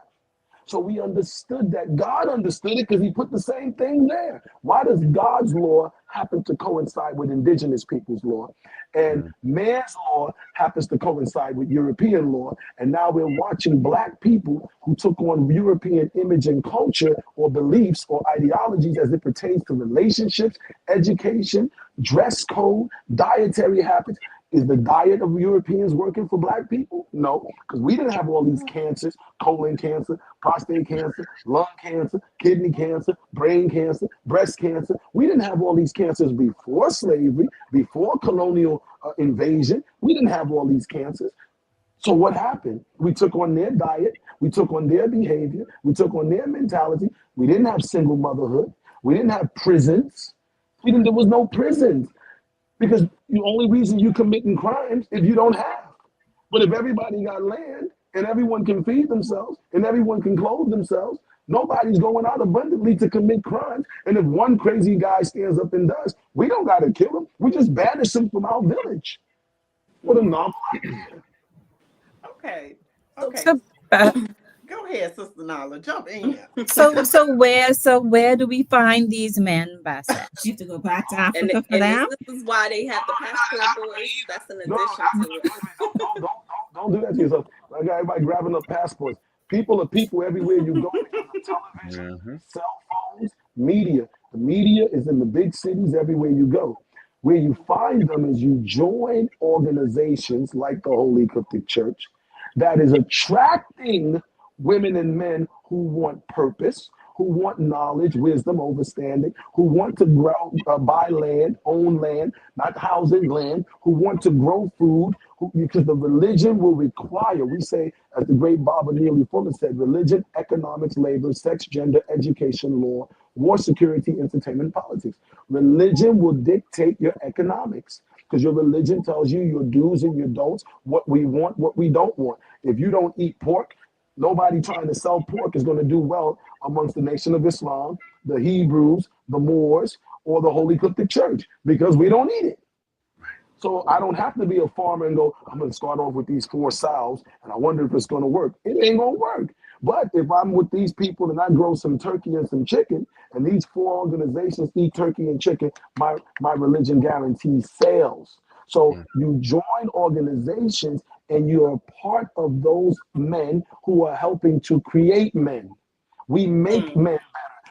So we understood that. God understood it because he put the same thing there. Why does God's law happen to coincide with indigenous people's law? And man's law happens to coincide with European law. And now we're watching black people who took on European image and culture or beliefs or ideologies as it pertains to relationships, education, dress code, dietary habits. Is the diet of Europeans working for black people? No, because we didn't have all these cancers, colon cancer, prostate cancer, lung cancer, kidney cancer, brain cancer, breast cancer. We didn't have all these cancers before slavery, before colonial invasion. We didn't have all these cancers. So what happened? We took on their diet, we took on their behavior, we took on their mentality. We didn't have single motherhood. We didn't have prisons. There was no prisons. Because the only reason you committing crimes if you don't have. But if everybody got land and everyone can feed themselves and everyone can clothe themselves, nobody's going out abundantly to commit crimes. And if one crazy guy stands up and does, we don't got to kill him. We just banish him from our village. What a novel idea. Okay. So, Okay. so, Go ahead, Sister Nala. Jump in. where do we find these men, Bassett? You have to go back to And Africa for and that. this is why they have the passport boys. That's an No, addition to it. don't do that to yourself. I got everybody grabbing up passports. People are people everywhere you go because of television, cell phones, media. The media is in the big cities everywhere you go. Where you find them is you join organizations like the Holy Coptic Church that is attracting women and men who want purpose, who want knowledge, wisdom, understanding, who want to grow, buy land, own land, not housing land, who want to grow food, because the religion will require, we say, as the great Baba Neely Fuller said, religion, economics, labor, sex, gender, education, law, war, security, entertainment, politics. Religion will dictate your economics because your religion tells you your do's and your don'ts, what we want, what we don't want. If you don't eat pork, nobody trying to sell pork is going to do well amongst the Nation of Islam, the Hebrews, the Moors, or the Holy Coptic Church because we don't eat it. So I don't have to be a farmer and go, I'm going to start off with these 4 sows and I wonder if it's going to work. It ain't going to work. But if I'm with these people and I grow some turkey and some chicken, and these 4 organizations eat turkey and chicken, my religion guarantees sales. So you join organizations and you're a part of those men who are helping to create men. We make men better.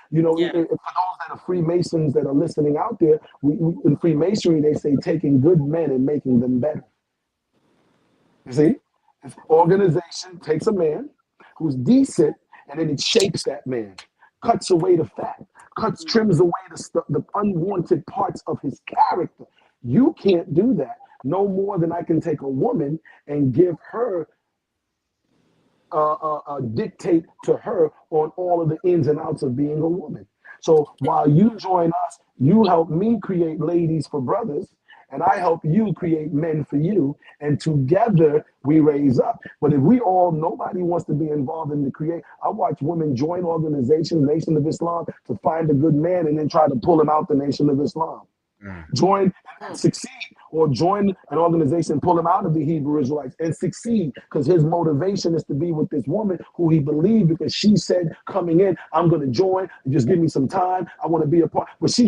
You know, Yeah. for those that are Freemasons that are listening out there, in Freemasonry, they say taking good men and making them better. You see? This organization takes a man who's decent and then it shapes that man, cuts away the fat, trims away the unwanted parts of his character. You can't do that no more than I can take a woman and give her dictate to her on all of the ins and outs of being a woman. So while you join us, you help me create ladies for brothers, and I help you create men for you, and together we raise up. But if nobody wants to be involved in the create, I watch women join organizations, Nation of Islam, to find a good man and then try to pull him out the Nation of Islam. Join and succeed, or join an organization, pull him out of the Hebrew Israelites and succeed because his motivation is to be with this woman who he believed because she said coming in, I'm going to join, just give me some time, I want to be a part. But she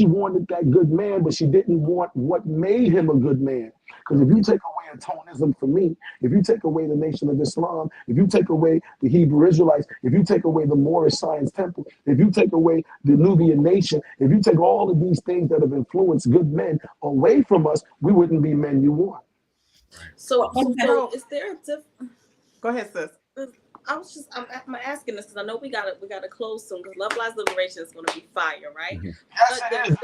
wanted that good man, but she didn't want what made him a good man. Because if you take away atonism for me, if you take away the Nation of Islam, if you take away the Hebrew Israelites, if you take away the Moorish Science Temple, if you take away the Nubian nation, if you take all of these things that have influenced good men away from us, we wouldn't be men you want. So is there a Go ahead, sis. I'm asking this because I know we gotta close soon because Love Lies Liberation is gonna be fire, right? Yes,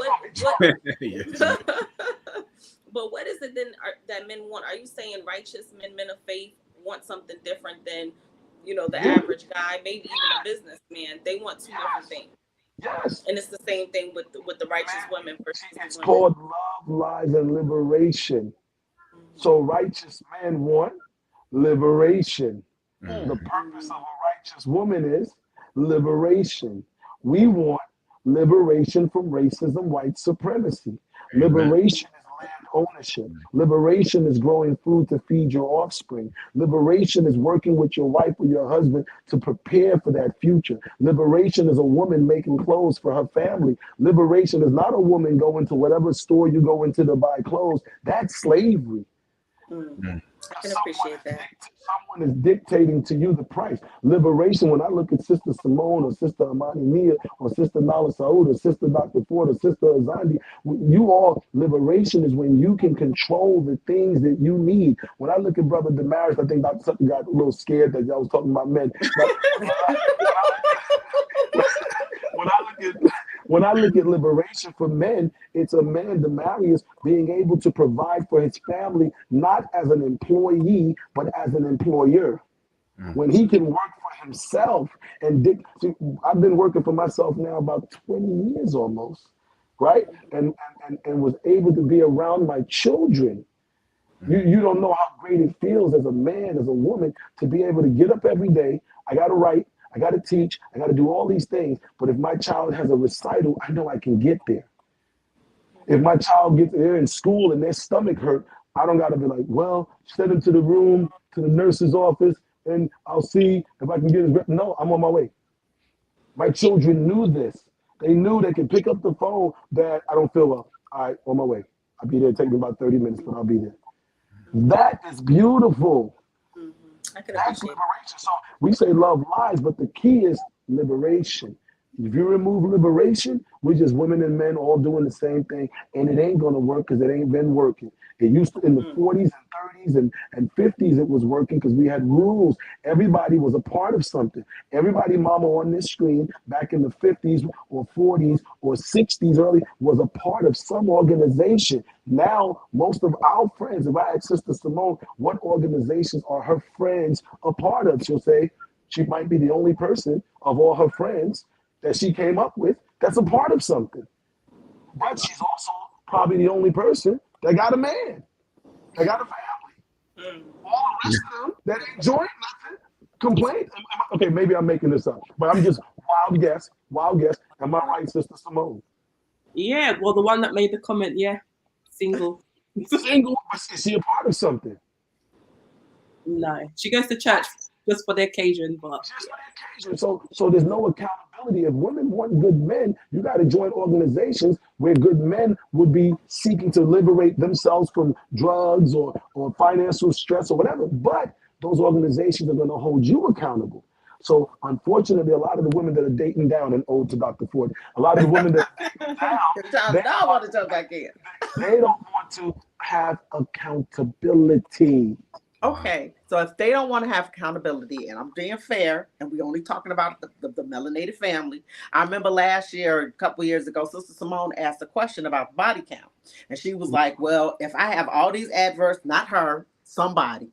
But what is it then that men want? Are you saying righteous men of faith want something different than the average guy, maybe even a businessman? They want 2 different things. Yes. And it's the same thing with the righteous women versus It's women. called love, lies, and liberation. So righteous men want liberation. The purpose of a righteous woman is liberation. We want liberation from racism, white supremacy. Amen. Liberation is land ownership. Liberation is growing food to feed your offspring. Liberation is working with your wife or your husband to prepare for that future. Liberation is a woman making clothes for her family. Liberation is not a woman going to whatever store you go into to buy clothes. That's slavery. I can appreciate that. Someone is dictating to you the price. Liberation, when I look at Sister Simone or Sister Amani Mia or Sister Nala Saud or Sister Dr. Ford or Sister Azandi, you all, liberation is when you can control the things that you need. When I look at Brother Damaris, I think Dr. Sutton got a little scared that I was talking about men. But when I look at liberation for men, it's a man, Demarius, being able to provide for his family, not as an employee, but as an employer. When he can work for himself see, I've been working for myself now about 20 years almost, right? And was able to be around my children. You don't know how great it feels as a man, as a woman, to be able to get up every day. I got to write, I got to teach, I got to do all these things. But if my child has a recital, I know I can get there. If my child gets there in school and their stomach hurt, I don't got to be like, well, send them to the room, to the nurse's office, and I'll see if I can get his. No, I'm on my way. My children knew this. They knew they could pick up the phone. Dad, I don't feel well. All right, on my way. I'll be there. Take me about 30 minutes, but I'll be there. That is beautiful. I can That's appreciate liberation. So we say love lies, but the key is liberation. If you remove liberation, we're just women and men all doing the same thing, and it ain't gonna work because it ain't been working. It used to in the 40s and 30s and 50s, it was working because we had rules. Everybody was a part of something. Everybody, mama on this screen back in the 50s or 40s or 60s early was a part of some organization. Now, most of our friends, if I ask Sister Simone, what organizations are her friends a part of? She'll say she might be the only person of all her friends that she came up with that's a part of something. But she's also probably the only person that got a man, that got a family. All the rest of them that ain't joined nothing, complain. Okay, maybe I'm making this up, but I'm just wild guess. Am I right, Sister Simone? Yeah, well, the one that made the comment, yeah, single. Single, but is she a part of something? No, she goes to church just for the occasion, but Just for the occasion. So there's no accountability. If women want good men, you got to join organizations where good men would be seeking to liberate themselves from drugs or financial stress or whatever. But those organizations are going to hold you accountable. So unfortunately, a lot of the women that are dating down, and ode to Dr. Ford, a lot of the women that are dating down, They don't want to jump back in. they don't want to have accountability. Okay, so if they don't want to have accountability, and I'm being fair, and we're only talking about the melanated family. I remember last year, a couple years ago, Sister Simone asked a question about body count. And she was like, well, if I have all these adverse, not her, somebody,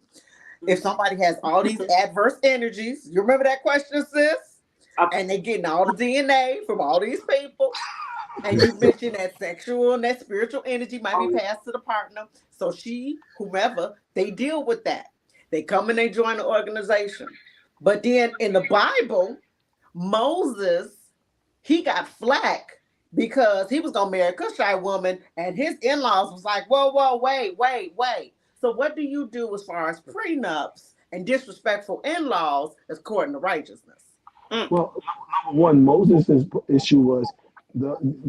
if somebody has all these adverse energies, you remember that question, sis? And they getting all the DNA from all these people. And you mentioned that sexual and that spiritual energy might be passed to the partner. So she, whomever, they deal with that. They come and they join the organization. But then in the Bible, Moses, he got flack because he was going to marry a Cushite woman, and his in-laws was like, whoa, wait. So what do you do as far as prenups and disrespectful in-laws according to righteousness? Well, number one, Moses' issue was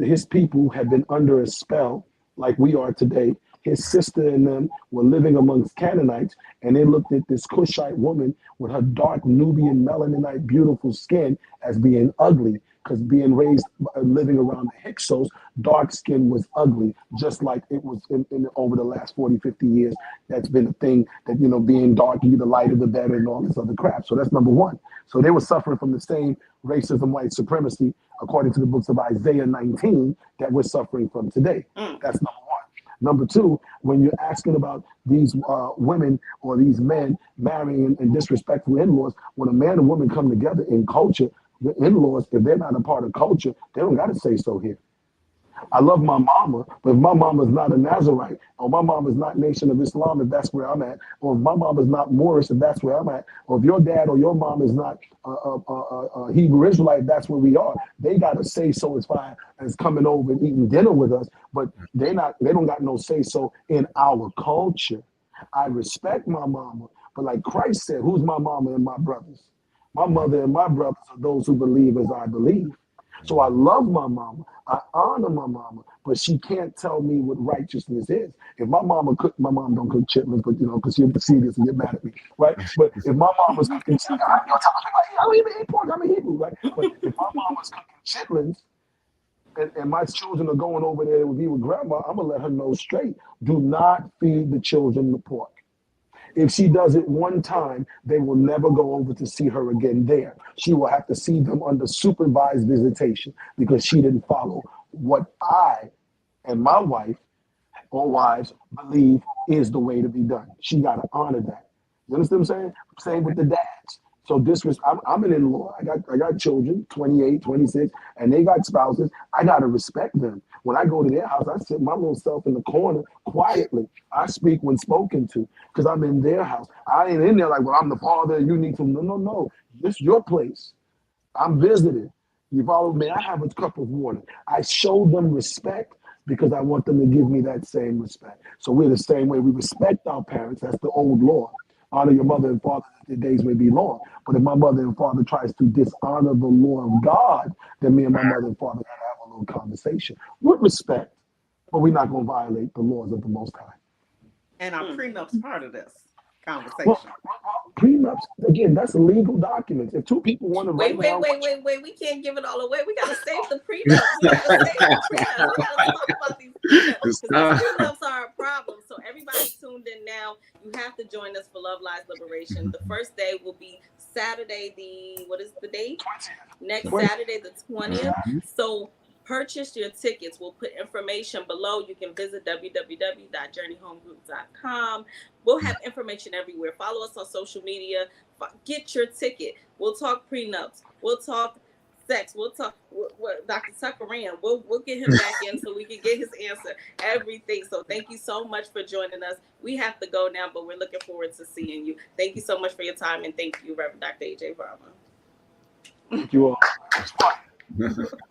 his people had been under a spell like we are today. His sister and them were living amongst Canaanites, and they looked at this Cushite woman with her dark Nubian Melaninite beautiful skin as being ugly, because being raised, living around the Hyksos, dark skin was ugly, just like it was in over the last 40, 50 years. That's been a thing that, being dark, you the lighter the better and all this other crap. So that's number one. So they were suffering from the same racism, white supremacy, according to the books of Isaiah 19, that we're suffering from today. That's number one. Number two, when you're asking about these women or these men marrying and disrespectful in-laws, when a man and woman come together in culture, the in-laws, if they're not a part of culture, they don't got to say so here. I love my mama, but if my mama's not a Nazarite, or my mama's not Nation of Islam, if that's where I'm at, or if my mama's not Moorish, if that's where I'm at, or if your dad or your mom is not Hebrew Israelite, that's where we are. They got to say so as far as coming over and eating dinner with us, but they don't got no say so in our culture. I respect my mama, but like Christ said, who's my mama and my brothers? My mother and my brothers are those who believe as I believe. So I love my mama. I honor my mama, but she can't tell me what righteousness is. If my mama cook, my mom don't cook chitlins, but because she'll see this and get mad at me, right? But if my mom was cooking chitlins, I don't even eat pork. I'm a Hebrew, right? But if my mom was cooking chitlins and my children are going over there to be with grandma, I'm gonna let her know straight: do not feed the children the pork. If she does it one time, they will never go over to see her again there. She will have to see them under supervised visitation because she didn't follow what I and my wife or wives believe is the way to be done. She got to honor that. You understand what I'm saying? Same with the dads. So this was, I'm an in-law. I got children, 28, 26, and they got spouses. I got to respect them. When I go to their house, I sit my little self in the corner quietly. I speak when spoken to because I'm in their house. I ain't in there like, well, I'm the father. You need to. No, no, no. This is your place. I'm visiting. You follow me? I have a cup of water. I show them respect because I want them to give me that same respect. So we're the same way. We respect our parents. That's the old law. Honor your mother and father that their days may be long. But if my mother and father tries to dishonor the law of God, then me and my mother and father gotta have a little conversation with respect. But we're not gonna violate the laws of the Most High. And our prenups part of this Well, conversation. prenups, again, that's legal documents. If two people want to Wait, write wait, down wait, wait, wait. We can't give it all away. We gotta save the prenups. We gotta save the prenups. We gotta talk about these prenups because these prenups are a problem. So everybody tuned in now. You have to join us for Love Lies Liberation. The first day will be Saturday. What is the date? Next Saturday, the 20th. So purchase your tickets. We'll put information below. You can visit www.journeyhomegroup.com. We'll have information everywhere. Follow us on social media. Get your ticket. We'll talk prenups. We'll talk sex. We'll talk Dr. Tucker Rand. We'll get him back in so we can get his answer. Everything. So thank you so much for joining us. We have to go now, but we're looking forward to seeing you. Thank you so much for your time, and thank you, Reverend Dr. AJ Bravo. Thank you all.